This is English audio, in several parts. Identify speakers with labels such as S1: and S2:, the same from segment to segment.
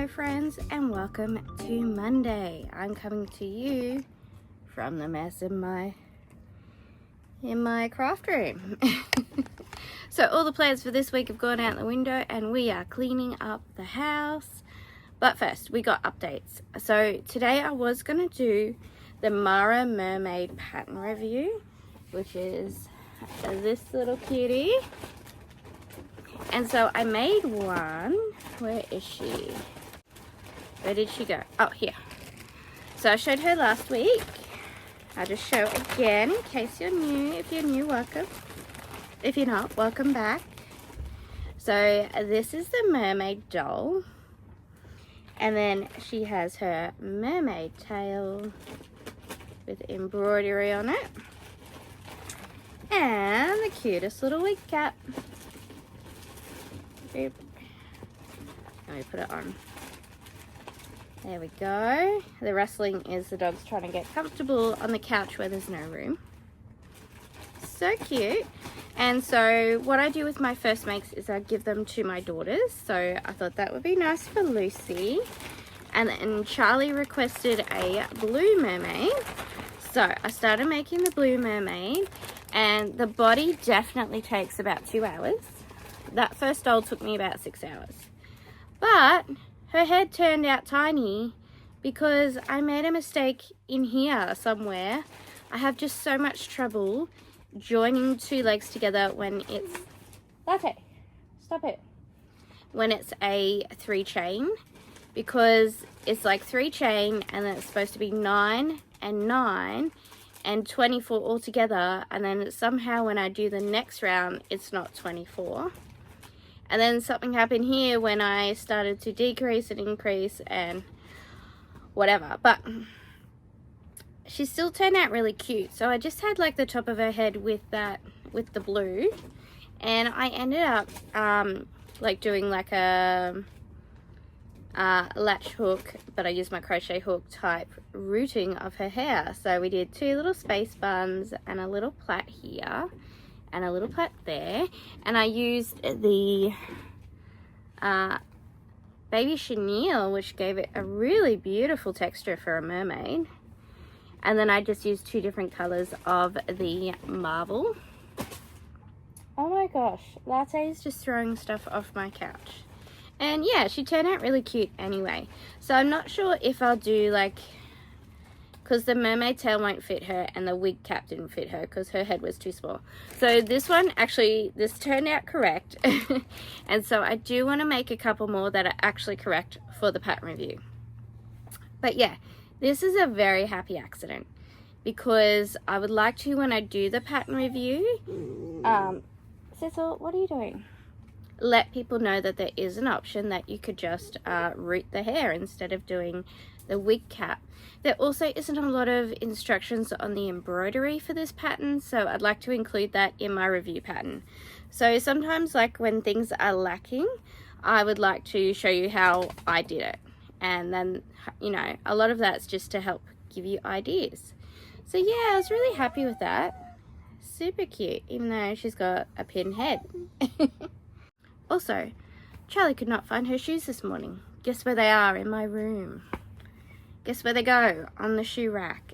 S1: Hello friends, and welcome to Monday. I'm coming to you from the mess in my craft room. So all the plans for this week have gone out the window and we are cleaning up the house. But first, we got updates. So today I was going to do the Mara Mermaid pattern review, which is this little cutie. And so I made one. Where is she? Where did she go? Oh, here. So I showed her last week. I'll just show it again in case you're new. If you're new, welcome. If you're not, welcome back. So this is the mermaid doll. And then she has her mermaid tail with embroidery on it. And the cutest little wig cap. Let me put it on. There we go. The rustling is the dog's trying to get comfortable on the couch where there's no room. So cute. And so what I do with my first makes is I give them to my daughters. So I thought that would be nice for Lucy. And then Charlie requested a blue mermaid. So I started making the blue mermaid, and the body definitely takes about 2 hours. That first doll took me about 6 hours. But her head turned out tiny because I made a mistake in here somewhere. I have just so much trouble joining two legs together when it's... Latte, stop it. When it's a 3 chain, because it's like 3 chain and then it's supposed to be 9 and 9 and 24 all together, and then somehow when I do the next round it's not 24. And then something happened here when I started to decrease and increase and whatever. But she still turned out really cute. So I just had like the top of her head with the blue. And I ended up like doing like a latch hook, but I used my crochet hook type rooting of her hair. So we did 2 little space buns and a little plait here. And a little plait there, and I used the baby chenille, which gave it a really beautiful texture for a mermaid. And then I just used 2 different colors of the marble. Oh my gosh, Latte is just throwing stuff off my couch. And yeah, she turned out really cute anyway. So I'm not sure if I'll do like, because the mermaid tail won't fit her and the wig cap didn't fit her because her head was too small. So this one, actually, this turned out correct. And so I do want to make a couple more that are actually correct for the pattern review. But yeah, this is a very happy accident because I would like to, when I do the pattern review, Cecil, what are you doing? Let people know that there is an option that you could just root the hair instead of doing the wig cap. There also isn't a lot of instructions on the embroidery for this pattern, so I'd like to include that in my review pattern. So sometimes, like when things are lacking, I would like to show you how I did it. And then, you know, a lot of that's just to help give you ideas. So yeah, I was really happy with that. Super cute, even though she's got a pin head. Also, Charlie could not find her shoes this morning. Guess where they are? In my room. Guess where they go? On the shoe rack.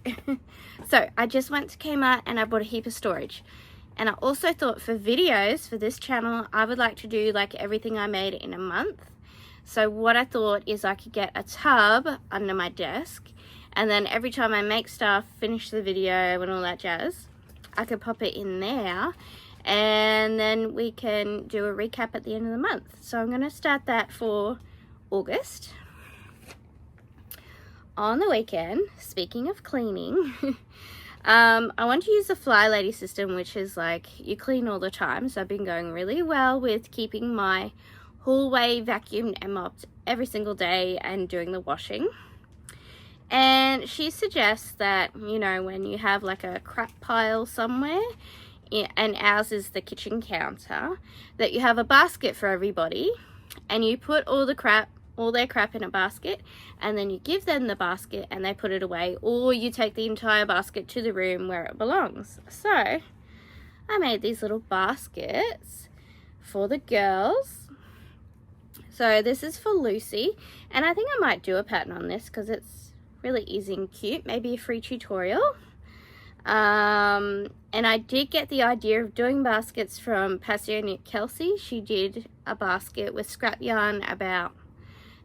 S1: So I just went to Kmart and I bought a heap of storage. And I also thought for videos for this channel, I would like to do like everything I made in a month. So what I thought is I could get a tub under my desk, and then every time I make stuff, finish the video and all that jazz, I could pop it in there, and then we can do a recap at the end of the month. So I'm going to start that for August. On the weekend, speaking of cleaning, I want to use the Fly Lady system, which is like you clean all the time. So I've been going really well with keeping my hallway vacuumed and mopped every single day and doing the washing. And she suggests that, you know, when you have like a crap pile somewhere, and ours is the kitchen counter, that you have a basket for everybody and you put all their crap in a basket, and then you give them the basket and they put it away, or you take the entire basket to the room where it belongs. So I made these little baskets for the girls So this is for Lucy, and I think I might do a pattern on this because it's really easy and cute. Maybe a free tutorial. And I did get the idea of doing baskets from Passio Kelsey. She did a basket with scrap yarn about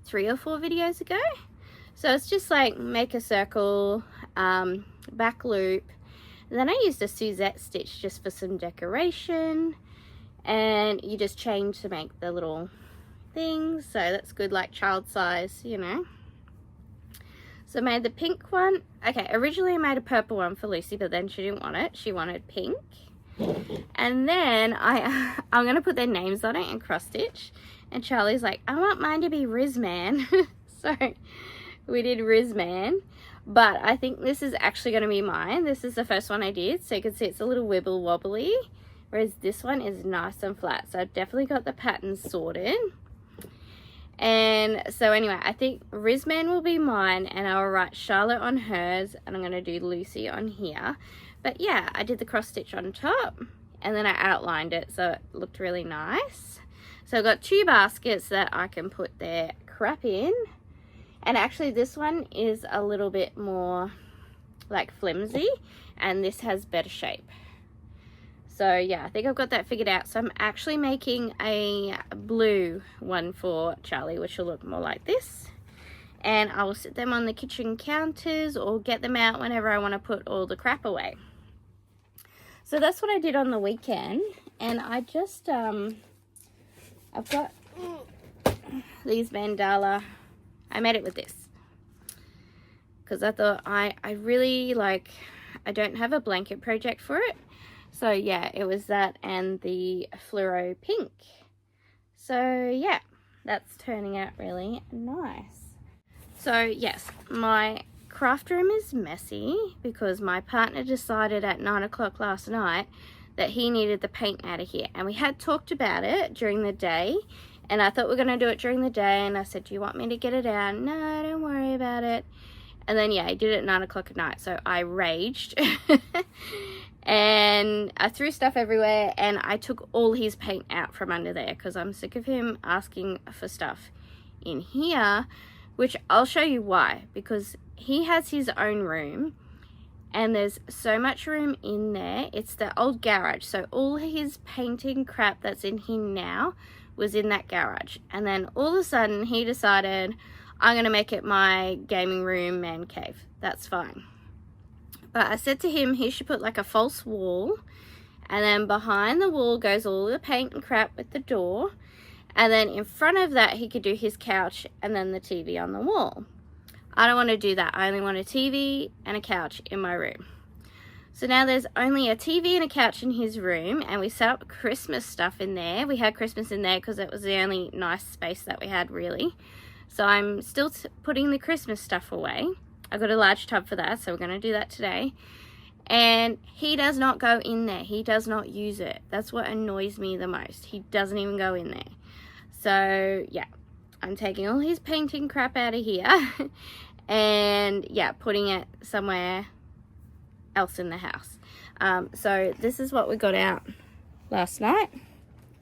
S1: 3 or 4 videos ago. So it's just like make a circle, back loop. And then I used a Suzette stitch just for some decoration, and you just change to make the little things. So that's good, like child size, you know. So I made the pink one. Okay, originally I made a purple one for Lucy, but then she didn't want it. She wanted pink. And then I'm going to put their names on it and cross stitch. And Charlie's like, I want mine to be Rizman. So we did Rizman. But I think this is actually going to be mine. This is the first one I did. So you can see it's a little wibble wobbly. Whereas this one is nice and flat. So I've definitely got the pattern sorted. And so anyway, I think Rizman will be mine, and I'll write Charlotte on hers, and I'm going to do Lucy on here. But yeah, I did the cross stitch on top, and then I outlined it so it looked really nice. So I've got 2 baskets that I can put their crap in. And actually this one is a little bit more like flimsy, and this has better shape. So yeah, I think I've got that figured out. So I'm actually making a blue one for Charlie, which will look more like this. And I will sit them on the kitchen counters or get them out whenever I want to put all the crap away. So that's what I did on the weekend. And I just, I've got these mandala. I made it with this. Because I thought I really like, I don't have a blanket project for it. So yeah, it was that and the fluoro pink. So yeah, that's turning out really nice. So yes, my craft room is messy because my partner decided at 9 o'clock last night that he needed the paint out of here. And we had talked about it during the day, and I thought we were going to do it during the day, and I said, do you want me to get it out? No, don't worry about it. And then yeah, I did it at 9 o'clock at night, so I raged. And I threw stuff everywhere, and I took all his paint out from under there because I'm sick of him asking for stuff in here, which I'll show you why. Because he has his own room, and there's so much room in there. It's the old garage, so all his painting crap that's in here now was in that garage. And then all of a sudden he decided, I'm going to make it my gaming room man cave. That's fine. But I said to him he should put like a false wall, and then behind the wall goes all the paint and crap with the door, and then in front of that he could do his couch and then the TV on the wall. I don't want to do that. I only want a TV and a couch in my room. So now there's only a TV and a couch in his room, and we set up Christmas stuff in there. We had Christmas in there because it was the only nice space that we had, really. So I'm still putting the Christmas stuff away. I got a large tub for that, so we're going to do that today. And he does not go in there. He does not use it. That's what annoys me the most. He doesn't even go in there. So yeah, I'm taking all his painting crap out of here and yeah, putting it somewhere else in the house. So this is what we got out last night.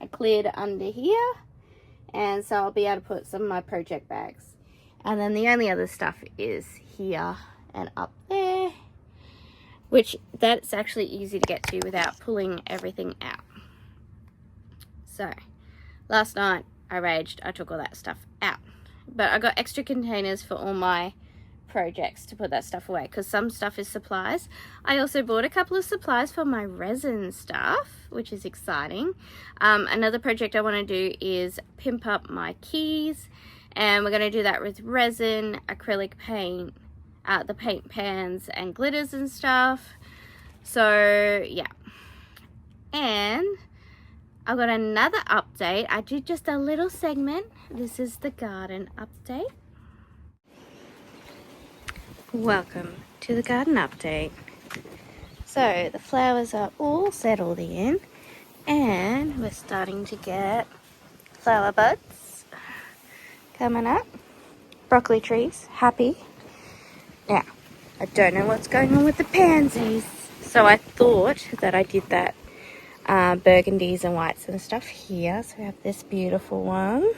S1: I cleared under here, and so I'll be able to put some of my project bags. And then the only other stuff is here and up there, which that's actually easy to get to without pulling everything out. So last night I raged, I took all that stuff out, but I got extra containers for all my projects to put that stuff away, because some stuff is supplies. I also bought a couple of supplies for my resin stuff, which is exciting. Another project I want to do is pimp up my keys, and we're going to do that with resin, acrylic paint, the paint pans and glitters and stuff. So yeah, and I've got another update. I did just a little segment. This is the garden update. Welcome to the garden update. So the flowers are all settled in, and we're starting to get flower buds coming up. Broccoli trees, happy. Now, I don't know what's going on with the pansies, so I thought that I did that burgundies and whites and stuff here. So we have this beautiful one.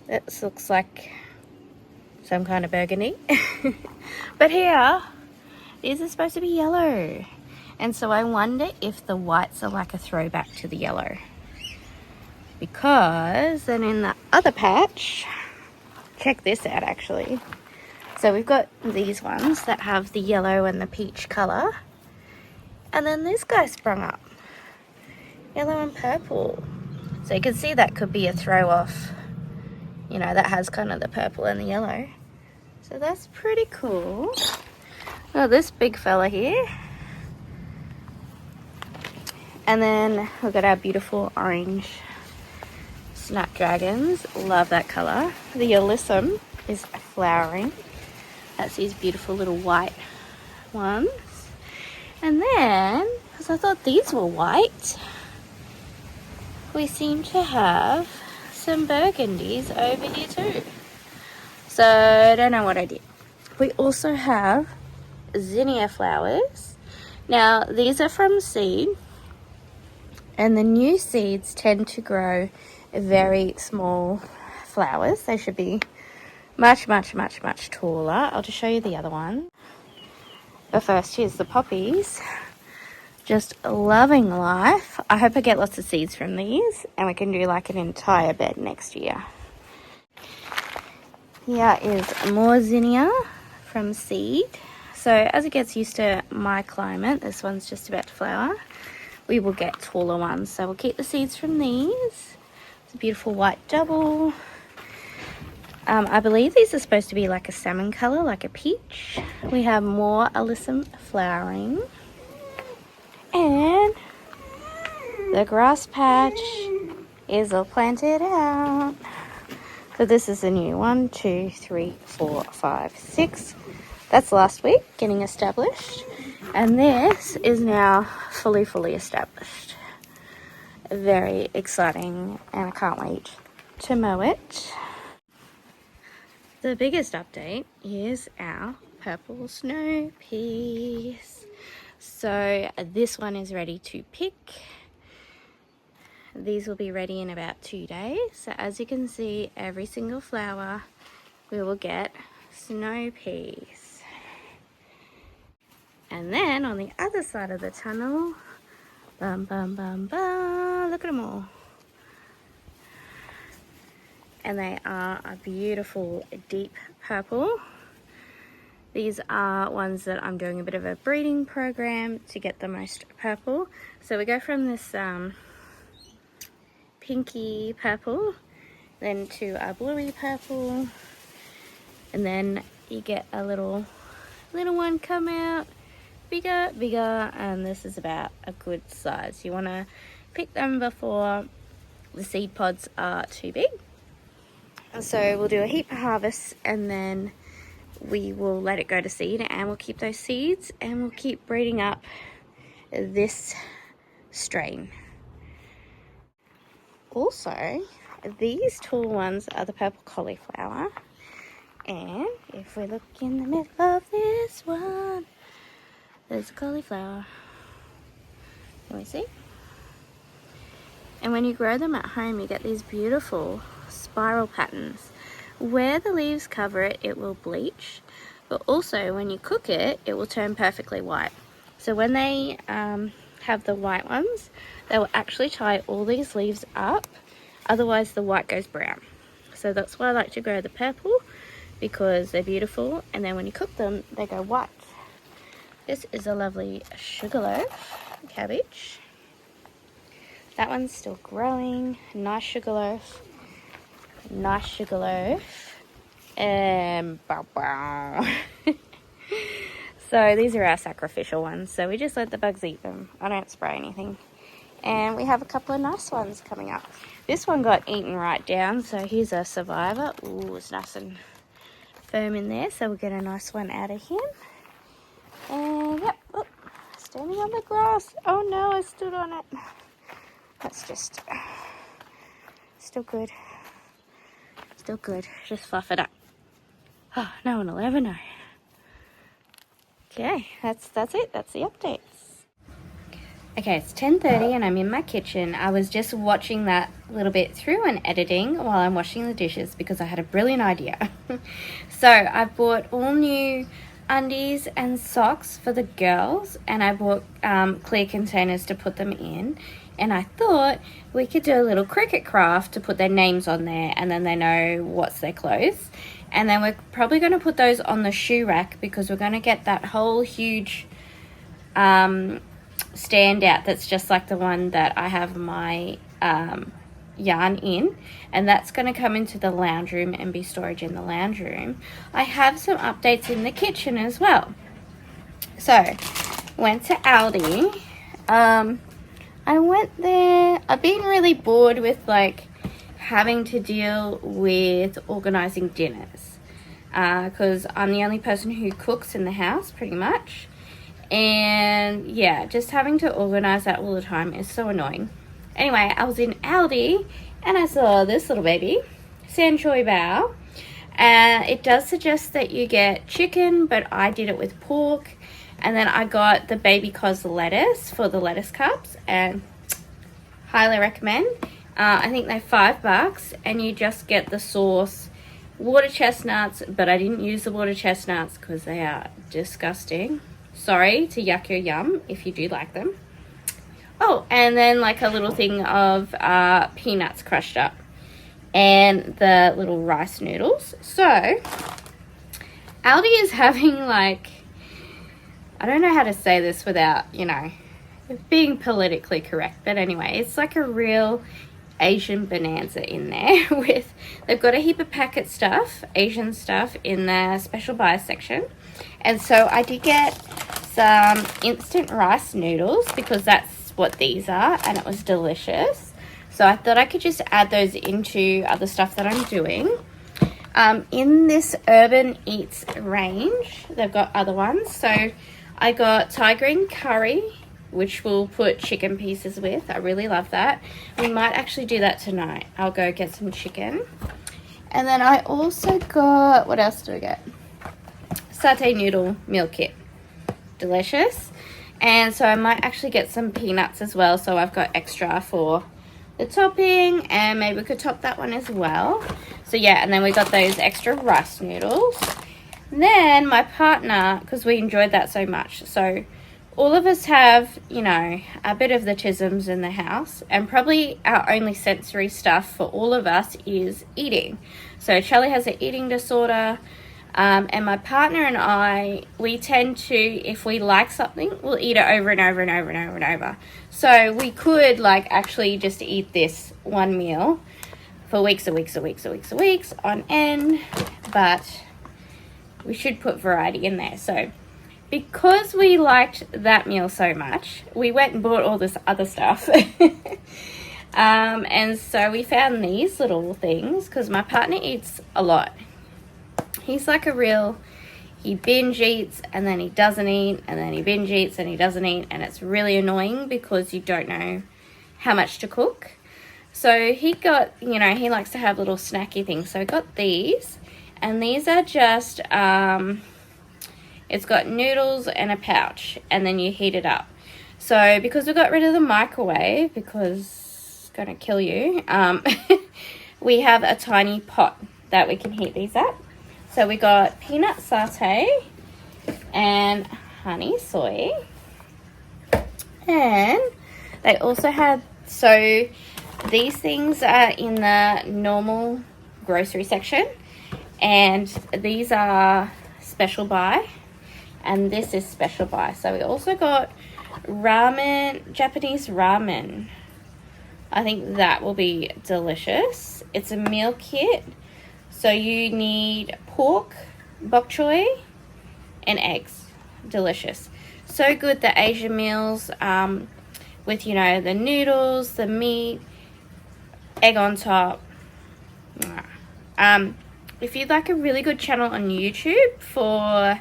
S1: This looks like some kind of burgundy. But here, these are supposed to be yellow. And so I wonder if the whites are like a throwback to the yellow. Because then in the other patch, check this out actually. So we've got these ones that have the yellow and the peach colour. And then this guy sprung up. Yellow and purple. So you can see that could be a throw off. You know, that has kind of the purple and the yellow. So that's pretty cool. Got this big fella here. And then we've got our beautiful orange snapdragons. Love that colour. The alyssum is flowering. That's these beautiful little white ones. And then, because I thought these were white, we seem to have some burgundies over here too. So I don't know what I did. We also have zinnia flowers. Now these are from seed, and the new seeds tend to grow very small flowers. They should be much taller. I'll just show you the other one. But first, here's the poppies. Just loving life. I hope I get lots of seeds from these and we can do like an entire bed next year. Here is more zinnia from seed. So as it gets used to my climate, this one's just about to flower, we will get taller ones. So we'll keep the seeds from these. It's a beautiful white double. I believe these are supposed to be like a salmon colour, like a peach. We have more alyssum flowering. And the grass patch is all planted out. So this is a new 1, 2, 3, 4, 5, 6. That's last week, getting established. And this is now fully established. Very exciting, and I can't wait to mow it. The biggest update is our purple snow peas. So this one is ready to pick. These will be ready in about 2 days. So as you can see, every single flower we will get snow peas. And then on the other side of the tunnel, bum bum bum bum, look at them all. And they are a beautiful deep purple. These are ones that I'm doing a bit of a breeding program to get the most purple. So we go from this pinky purple, then to a bluey purple, and then you get a little one come out, bigger, and this is about a good size. You want to pick them before the seed pods are too big. So we'll do a heap of harvests and then we will let it go to seed, and we'll keep those seeds and we'll keep breeding up this strain. Also, these tall ones are the purple cauliflower, and if we look in the middle of this one, there's cauliflower. Can we see? And when you grow them at home, you get these beautiful spiral patterns. Where the leaves cover it, it will bleach, but also when you cook it, it will turn perfectly white. So when they have the white ones, they will actually tie all these leaves up, otherwise the white goes brown. So that's why I like to grow the purple, because they're beautiful, and then when you cook them, they go white. This is a lovely sugarloaf cabbage. That one's still growing. Nice sugarloaf. Nice sugarloaf. Bow bow. So these are our sacrificial ones. So we just let the bugs eat them. I don't spray anything. And we have a couple of nice ones coming up. This one got eaten right down, so here's a survivor. Ooh, it's nice and firm in there, so we'll get a nice one out of him. And yep, oh, standing on the grass. Oh no, I stood on it. That's just still good. Still good. Just fluff it up. Oh, no one will ever know. Okay, that's it. That's the updates. Okay, it's 10:30 and I'm in my kitchen. I was just watching that little bit through and editing while I'm washing the dishes because I had a brilliant idea. So I bought all new undies and socks for the girls, and I bought clear containers to put them in, and I thought we could do a little Cricut craft to put their names on there, and then they know what's their clothes. And then we're probably going to put those on the shoe rack because we're going to get that whole huge stand out that's just like the one that I have my yarn in, and that's going to come into the lounge room and be storage in the lounge room. I have some updates in the kitchen as well. So went to Aldi. I went there. I've been really bored with like having to deal with organizing dinners because I'm the only person who cooks in the house pretty much. And yeah, just having to organize that all the time is so annoying. Anyway, I was in Aldi and I saw this little baby, Sanchoy Bao. It does suggest that you get chicken, but I did it with pork. And then I got the baby cos lettuce for the lettuce cups, and highly recommend. I think they're $5 and you just get the sauce, water chestnuts, but I didn't use the water chestnuts because they are disgusting. Sorry to yuck your yum if you do like them. Oh, and then like a little thing of peanuts crushed up and the little rice noodles. So Aldi is having like, I don't know how to say this without, you know, being politically correct, but anyway, it's like a real Asian bonanza in there with, they've got a heap of packet stuff, Asian stuff in the special buy section. And so I did get some instant rice noodles because that's what these are, and it was delicious. So I thought I could just add those into other stuff that I'm doing. In this Urban Eats range, they've got other ones. So I got Thai green curry, which we'll put chicken pieces with. I really love that. We might actually do that tonight. I'll go get some chicken. And then I also got, what else did I get? Satay noodle meal kit. Delicious. And so I might actually get some peanuts as well, so I've got extra for the topping, and maybe we could top that one as well. So yeah, and then we got those extra rice noodles. Then my partner, because we enjoyed that so much, so all of us have, you know, a bit of the tisms in the house, and probably our only sensory stuff for all of us is eating. So Charlie has an eating disorder, and my partner and I, we tend to, if we like something, we'll eat it over and over and over and over and over. So we could like actually just eat this one meal for weeks and weeks and weeks and weeks and weeks on end, but we should put variety in there. So because we liked that meal so much, we went and bought all this other stuff. And so we found these little things because my partner eats a lot. He's like a real, he binge eats and then he doesn't eat, and then he binge eats and he doesn't eat, and it's really annoying because you don't know how much to cook. So he got, you know, he likes to have little snacky things. So I got these, and these are just, it's got noodles and a pouch, and then you heat it up. So because we got rid of the microwave, because it's going to kill you, we have a tiny pot that we can heat these up. So we got peanut satay and honey soy. And they also had, so these things are in the normal grocery section, and these are special buy, and this is special buy. So we also got ramen, Japanese ramen. I think that will be delicious. It's a meal kit. So you need pork, bok choy, and eggs. Delicious. So good, the Asian meals with, you know, the noodles, the meat, egg on top. If you'd like a really good channel on YouTube for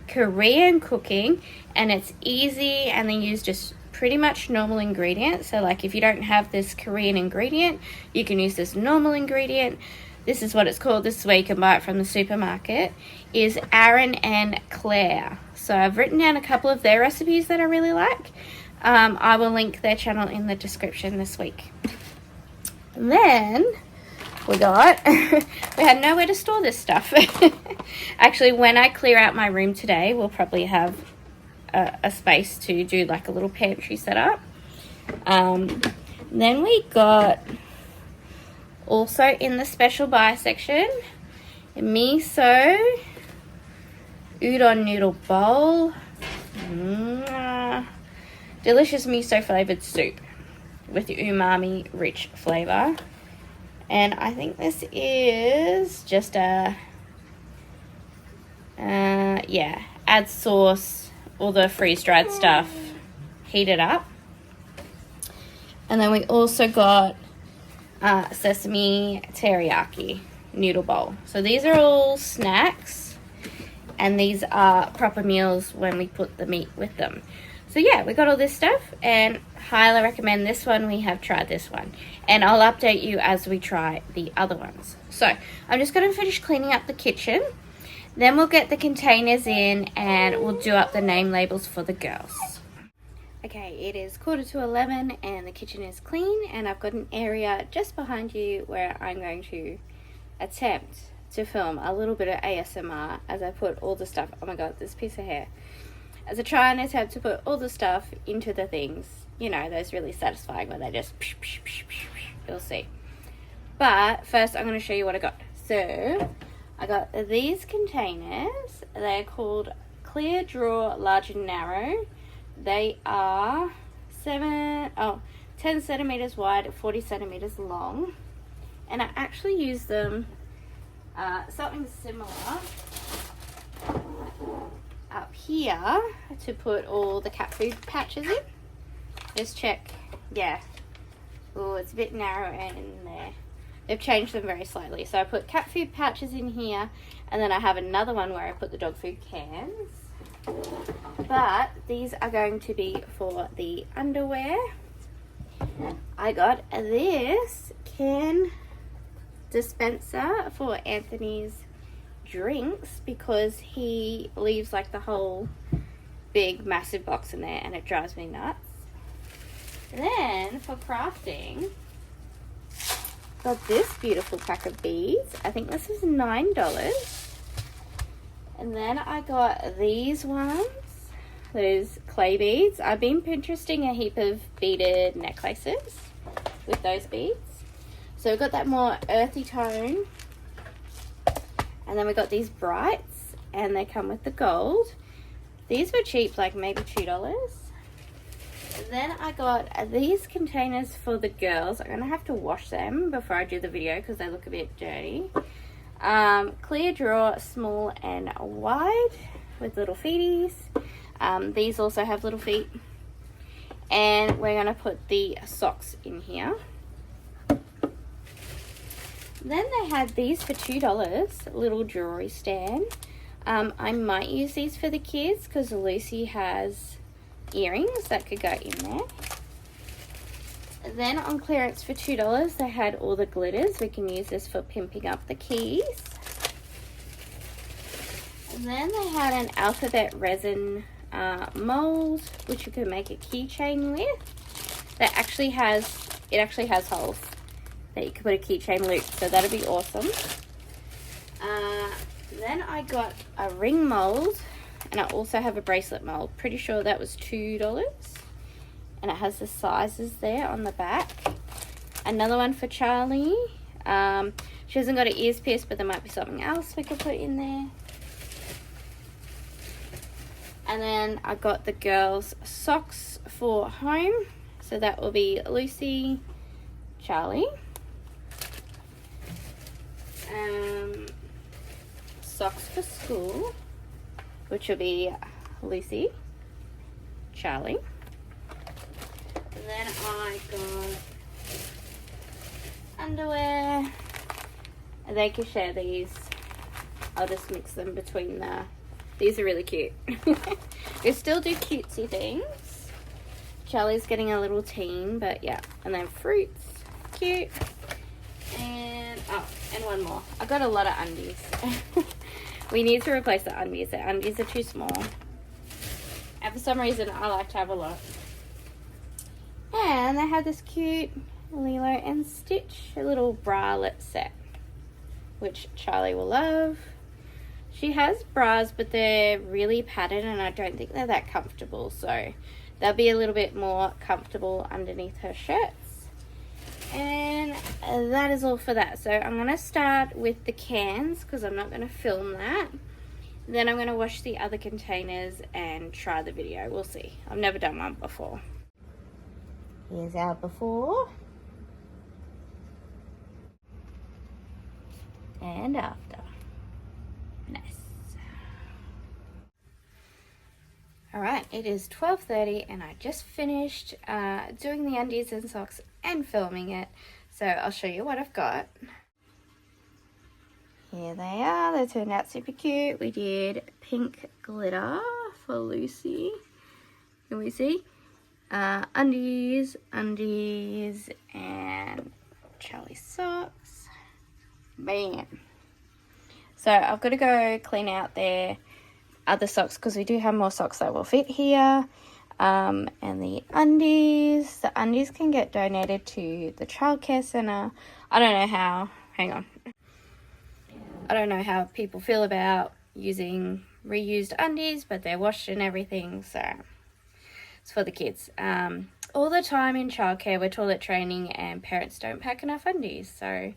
S1: Korean cooking, and it's easy, and they use just pretty much normal ingredients. So like if you don't have this Korean ingredient, you can use this normal ingredient. This is what it's called. This is where you can buy it from the supermarket. Is Aaron and Claire. So I've written down a couple of their recipes that I really like. I will link their channel in the description this week. And then we had nowhere to store this stuff. Actually, when I clear out my room today, we'll probably have a space to do like a little pantry setup. Then we got, also in the special buy section, miso udon noodle bowl. Delicious miso flavored soup with umami rich flavor. And I think this is just add sauce, all the freeze-dried stuff, heat it up. And then we also got sesame teriyaki noodle bowl. So these are all snacks, and these are proper meals when we put the meat with them. So yeah, we got all this stuff, and highly recommend this one. We have tried this one, and I'll update you as we try the other ones. So I'm just going to finish cleaning up the kitchen, then we'll get the containers in and we'll do up the name labels for the girls. Okay, it is 11:15 and the kitchen is clean, and I've got an area just behind you where I'm going to attempt to film a little bit of ASMR as I put all the stuff, oh my god, this piece of hair, as I try and attempt to put all the stuff into the things, you know, those really satisfying where they just, you'll see. But first I'm going to show you what I got. So I got these containers. They're called Clear Draw Large and Narrow. They are 10 centimeters wide, 40 centimeters long, and I actually use them something similar up here to put all the cat food patches in. Just check, yeah. Oh, it's a bit narrow in there. They've changed them very slightly. So I put cat food pouches in here, and then I have another one where I put the dog food cans. But these are going to be for the underwear. I got this can dispenser for Anthony's drinks because he leaves like the whole big massive box in there and it drives me nuts. And then for crafting, got this beautiful pack of beads. I think this is $9. And then I got these ones, those clay beads. I've been Pinteresting a heap of beaded necklaces with those beads. So we've got that more earthy tone. And then we got these brights, and they come with the gold. These were cheap, like maybe $2. And then I got these containers for the girls. I'm going to have to wash them before I do the video because they look a bit dirty. Clear Draw small and wide with little feeties. These also have little feet. And we're going to put the socks in here. Then they had these for $2, little jewelry stand. I might use these for the kids because Lucy has earrings that could go in there. Then on clearance for $2, they had all the glitters. We can use this for pimping up the keys. And then they had an alphabet resin mold, which you can make a keychain with. That actually has holes that you can put a keychain loop, so that'll be awesome. Then I got a ring mold, and I also have a bracelet mold. Pretty sure that was $2. And it has the sizes there on the back. Another one for Charlie. She hasn't got her ears pierced, but there might be something else we could put in there. And then I got the girls' socks for home. So that will be Lucy, Charlie. Socks for school, which will be Lucy, Charlie. And then I got underwear. And they can share these. I'll just mix them between the... These are really cute. We still do cutesy things. Charlie's getting a little teen, but yeah. And then fruits. Cute. And, oh, and one more. I got a lot of undies. We need to replace the undies. The undies are too small. And for some reason, I like to have a lot. And they have this cute Lilo and Stitch, a little bralette set, which Charlie will love. She has bras, but they're really padded and I don't think they're that comfortable, so they'll be a little bit more comfortable underneath her shirts. And that is all for that. So I'm going to start with the cans because I'm not going to film that. Then I'm going to wash the other containers and try the video. We'll see. I've never done one before. Here's our before and after. Nice. Alright, it is 12:30 and I just finished doing the undies and socks and filming it. So I'll show you what I've got. Here they are. They turned out super cute. We did pink glitter for Lucy. Can we see? Undies, and Charlie socks. Bam. So I've got to go clean out their other socks because we do have more socks that will fit here. And the undies can get donated to the childcare center. I don't know how, hang on. I don't know how people feel about using reused undies, but they're washed and everything, so it's for the kids. All the time in childcare we're toilet training and parents don't pack enough undies, so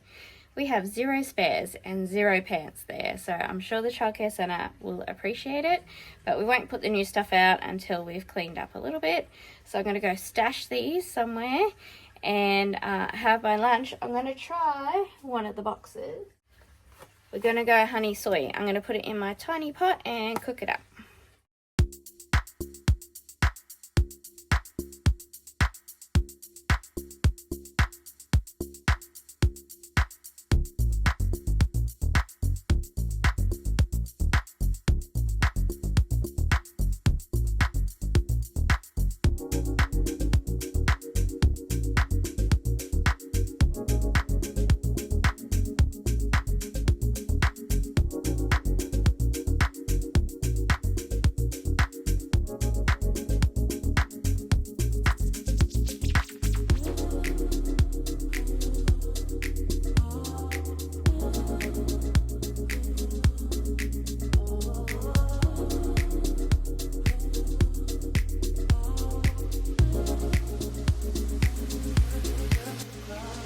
S1: we have 0 spares and 0 pants there, so I'm sure the childcare centre will appreciate it, but we won't put the new stuff out until we've cleaned up a little bit. So I'm going to go stash these somewhere and have my lunch. I'm going to try one of the boxes. We're going to go honey soy. I'm going to put it in my tiny pot and cook it up.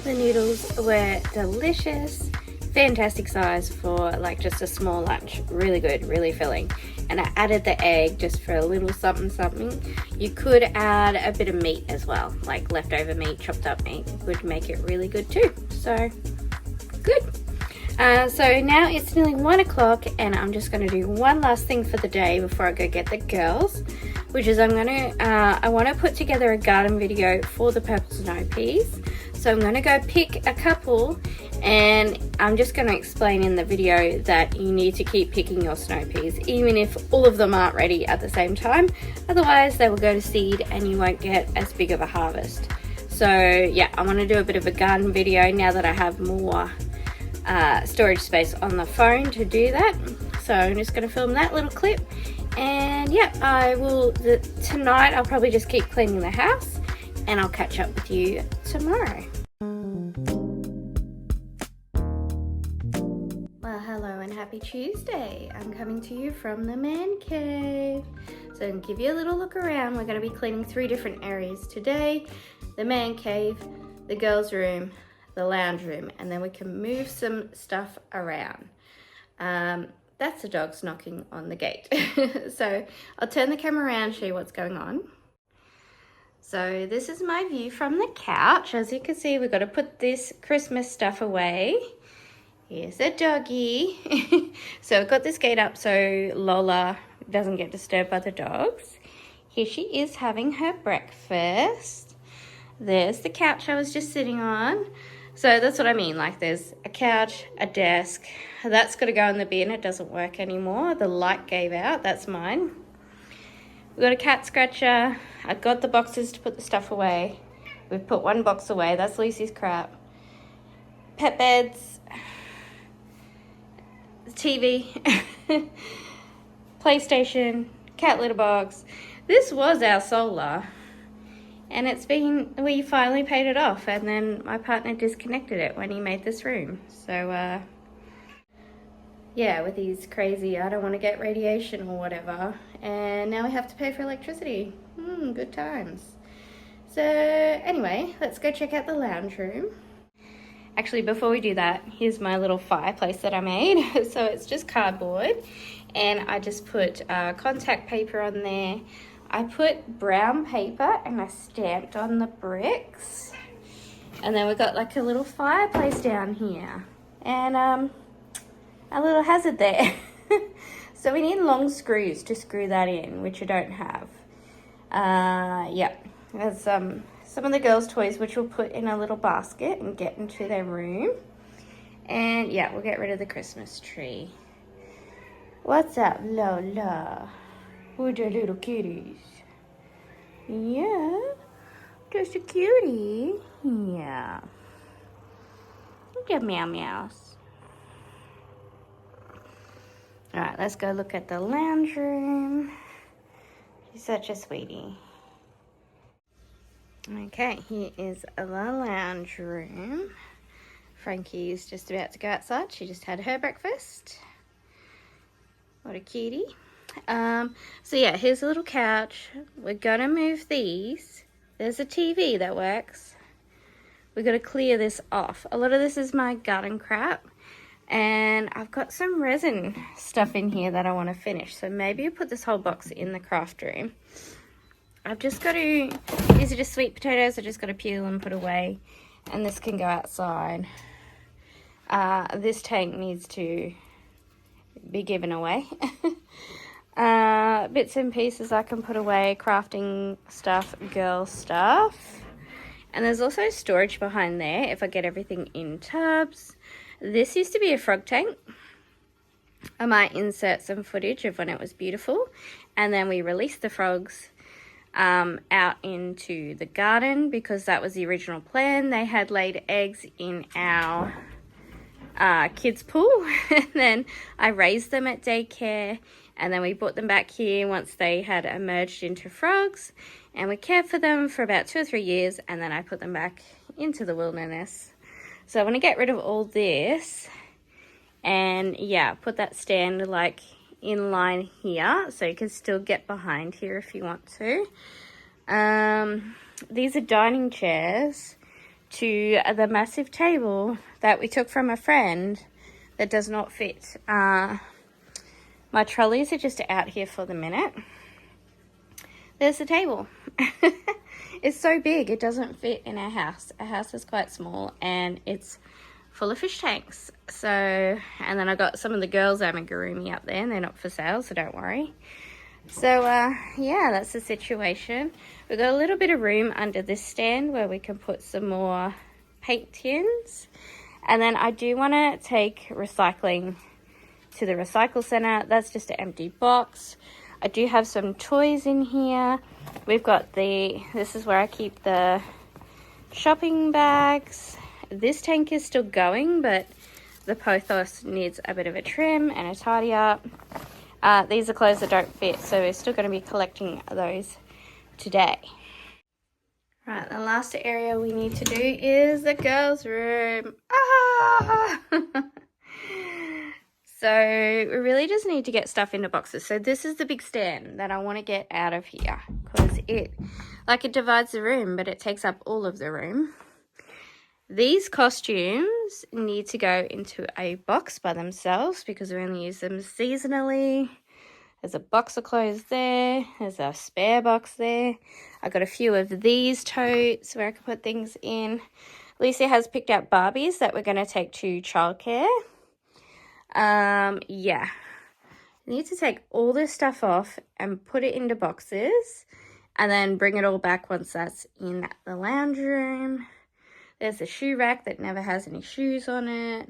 S1: The noodles were delicious, fantastic size for like just a small lunch, really good, really filling. And I added the egg just for a little something something. You could add a bit of meat as well, like leftover meat, chopped up meat, would make it really good too. So good. So now it's nearly 1 o'clock and I'm just going to do one last thing for the day before I go get the girls, which is I want to put together a garden video for the purple snow peas. So I'm going to go pick a couple and I'm just going to explain in the video that you need to keep picking your snow peas even if all of them aren't ready at the same time. Otherwise they will go to seed and you won't get as big of a harvest. So yeah, I want to do a bit of a garden video now that I have more storage space on the phone to do that. So I'm just going to film that little clip and yeah, tonight I'll probably just keep cleaning the house and I'll catch up with you tomorrow. Well, hello and happy Tuesday. I'm coming to you from the man cave. So I'm going to give you a little look around. We're going to be cleaning 3 different areas today. The man cave, the girls' room, the lounge room, and then we can move some stuff around. That's the dogs knocking on the gate. So I'll turn the camera around and show you what's going on. So this is my view from the couch. As you can see, we've got to put this Christmas stuff away. Here's a doggy. So I've got this gate up so Lola doesn't get disturbed by the dogs. Here she is having her breakfast. There's the couch I was just sitting on. So that's what I mean, like there's a couch, a desk. That's got to go in the bin, it doesn't work anymore. The light gave out, that's mine. We've got a cat scratcher. I've got the boxes to put the stuff away. We've put 1 box away, that's Lucy's crap. Pet beds, TV, PlayStation, cat litter box. This was our solar. And we finally paid it off, and then my partner disconnected it when he made this room. So, yeah, with these crazy, I don't want to get radiation or whatever. And now we have to pay for electricity. Good times. So, anyway, let's go check out the lounge room. Actually, before we do that, here's my little fireplace that I made. So it's just cardboard, and I just put contact paper on there. I put brown paper and I stamped on the bricks. And then we've got like a little fireplace down here. And a little hazard there. So we need long screws to screw that in, which I don't have. Yeah, there's some of the girls' toys which we'll put in a little basket and get into their room. And yeah, we'll get rid of the Christmas tree. What's up, Lola? With the little kitties? Yeah, just a cutie. Yeah. Look at Meow Meows. All right, let's go look at the lounge room. She's such a sweetie. Okay, here is the lounge room. Frankie's just about to go outside. She just had her breakfast. What a cutie. So yeah, here's a little couch. We're gonna move these. There's a TV that works. We're gonna clear this off. A lot of this is my garden crap. And I've got some resin stuff in here that I want to finish. So maybe I'll put this whole box in the craft room. I've just got to, these are just sweet potatoes. I just got to peel and put away. And this can go outside. This tank needs to be given away. Bits and pieces I can put away. Crafting stuff, girl stuff. And there's also storage behind there if I get everything in tubs. This used to be a frog tank. I might insert some footage of when it was beautiful. And then we released the frogs out into the garden because that was the original plan. They had laid eggs in our kids' pool. And then I raised them at daycare. And then we brought them back here once they had emerged into frogs. And we cared for them for about 2 or 3 years. And then I put them back into the wilderness. So I want to get rid of all this and yeah, put that stand like in line here so you can still get behind here if you want to. These are dining chairs to the massive table that we took from a friend that does not fit. My trolleys are just out here for the minute. There's the table. It's so big, it doesn't fit in our house. Our house is quite small and it's full of fish tanks. So, and then I got some of the girls' amigurumi up there and they're not for sale, so don't worry. So, yeah, that's the situation. We've got a little bit of room under this stand where we can put some more paint tins. And then I do want to take recycling to the recycle center. That's just an empty box. I do have some toys in here. We've got this is where I keep the shopping bags. This tank is still going, but the pothos needs a bit of a trim and a tidy up. These are clothes that don't fit, so we're still going to be collecting those today. Right, the last area we need to do is the girls' room. Ah! So we really just need to get stuff into boxes. So this is the big stand that I want to get out of here because it divides the room, but it takes up all of the room. These costumes need to go into a box by themselves because we only use them seasonally. There's a box of clothes there. There's a spare box there. I got a few of these totes where I can put things in. Lisa has picked out Barbies that we're going to take to childcare. Yeah, I need to take all this stuff off and put it into boxes and then bring it all back once that's in the lounge room. There's a shoe rack that never has any shoes on it.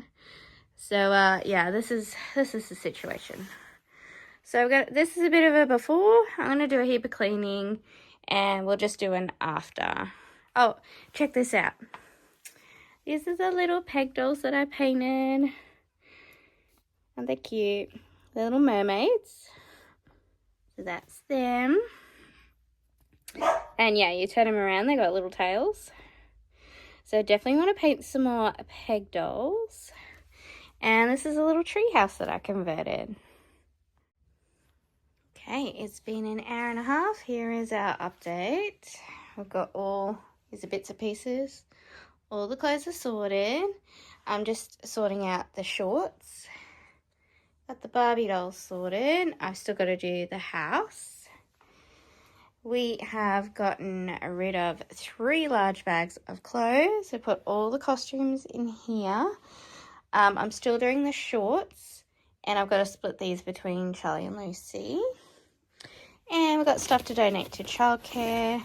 S1: So, yeah, this is the situation. So this is a bit of a before. I'm going to do a heap of cleaning and we'll just do an after. Oh, check this out. These are the little peg dolls that I painted. Aren't they cute? The little mermaids. So that's them. And yeah, you turn them around, they got little tails. So definitely want to paint some more peg dolls. And this is a little tree house that I converted. Okay, it's been an hour and a half. Here is our update. We've got all these bits and pieces. All the clothes are sorted. I'm just sorting out the shorts. Got the Barbie dolls sorted. I've still got to do the house. We have gotten rid of 3 large bags of clothes. I put all the costumes in here. I'm still doing the shorts, and I've got to split these between Charlie and Lucy. And we've got stuff to donate to childcare,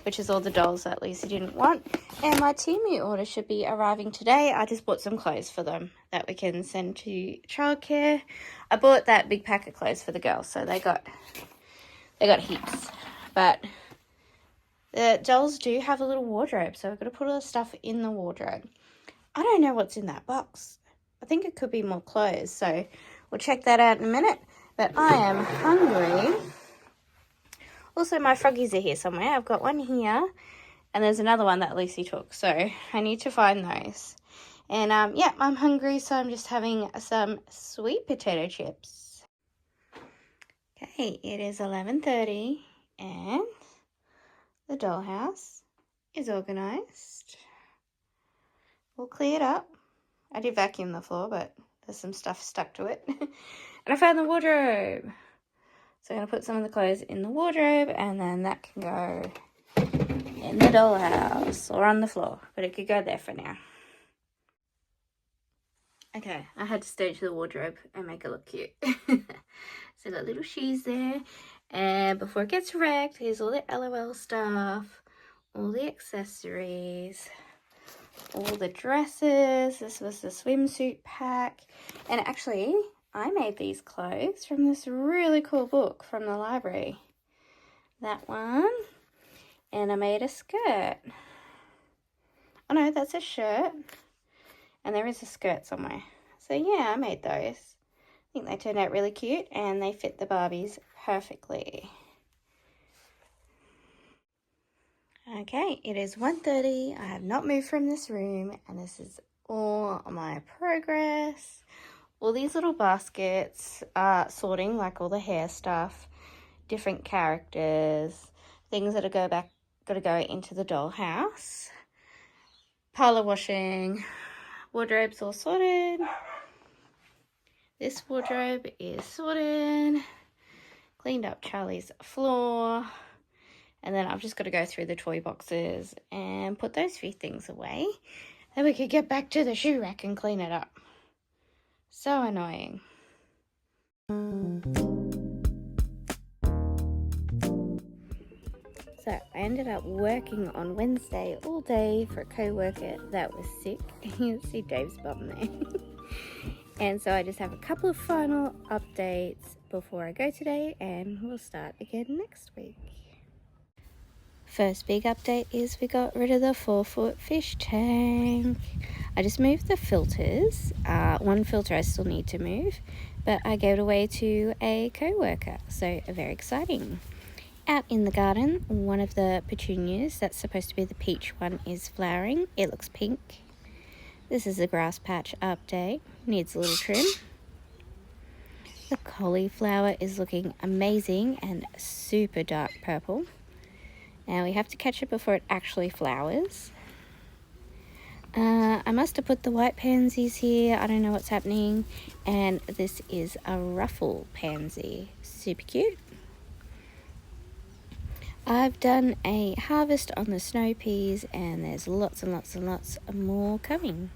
S1: which is all the dolls that Lucy didn't want. And my Temu order should be arriving today. I just bought some clothes for them that we can send to childcare. I bought that big pack of clothes for the girls, so they got heaps. But the dolls do have a little wardrobe, so we've got to put all the stuff in the wardrobe. I don't know what's in that box. I think it could be more clothes, so we'll check that out in a minute. But I am hungry. Also, my froggies are here somewhere. I've got one here, and there's another one that Lucy took, so I need to find those. And yeah, I'm hungry, so I'm just having some sweet potato chips. Okay, it is 11:30, and the dollhouse is organised. All cleared up. I did vacuum the floor, but there's some stuff stuck to it. And I found the wardrobe. So I'm going to put some of the clothes in the wardrobe, and then that can go in the dollhouse or on the floor. But it could go there for now. Okay, I had to stage the wardrobe and make it look cute. So got little shoes there. And before it gets wrecked, here's all the LOL stuff, all the accessories, all the dresses. This was the swimsuit pack. And actually, I made these clothes from this really cool book from the library. That one. And I made a skirt. Oh no, that's a shirt. And there is a skirt somewhere. So yeah, I made those. I think they turned out really cute and they fit the Barbies perfectly. Okay, it is 1:30. I have not moved from this room, and this is all my progress. All these little baskets are sorting, like all the hair stuff, different characters, things that got to go into the dollhouse. Parlor washing, wardrobe's all sorted. This wardrobe is sorted. Cleaned up Charlie's floor. And then I've just got to go through the toy boxes and put those few things away. Then we could get back to the shoe rack and clean it up. So annoying. So I ended up working on Wednesday all day for a co-worker that was sick. You can see Dave's bum there. And so I just have a couple of final updates before I go today, and we'll start again next week. First big update is we got rid of the 4-foot fish tank. I just moved the filters. One filter I still need to move, but I gave it away to a co-worker, so very exciting. Out in the garden, one of the petunias, that's supposed to be the peach one, is flowering. It looks pink. This is the grass patch update. Needs a little trim. The cauliflower is looking amazing and super dark purple. Now we have to catch it before it actually flowers. I must have put the white pansies here. I don't know what's happening. And this is a ruffle pansy. Super cute. I've done a harvest on the snow peas, and there's lots and lots and lots more coming.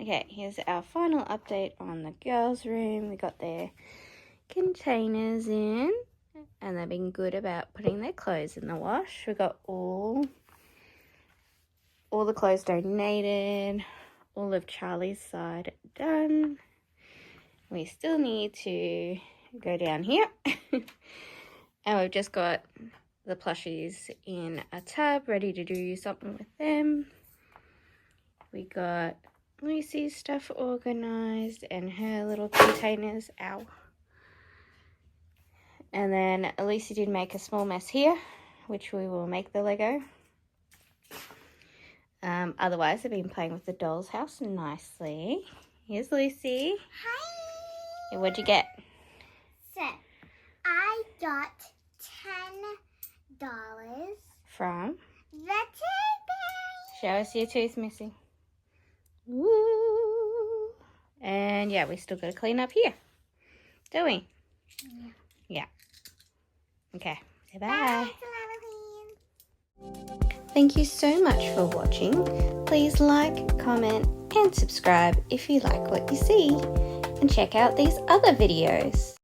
S1: Okay, here's our final update on the girls' room. We got their containers in, and they've been good about putting their clothes in the wash. We got all the clothes donated, all of Charlie's side done. We still need to go down here. And we've just got the plushies in a tub ready to do something with them. We got Lucy's stuff organised and her little containers. Ow. And then Alicia did make a small mess here, which we will make the Lego. Otherwise, I've been playing with the doll's house nicely. Here's Lucy.
S2: Hi.
S1: What'd you get?
S2: So, I got $10
S1: From?
S2: the toothpaste.
S1: Show us your tooth, Missy. Woo! And yeah, we still got to clean up here, do we? Yeah. Okay. Bye.
S2: Bye.
S1: Thank you so much for watching. Please like, comment, and subscribe if you like what you see. And check out these other videos.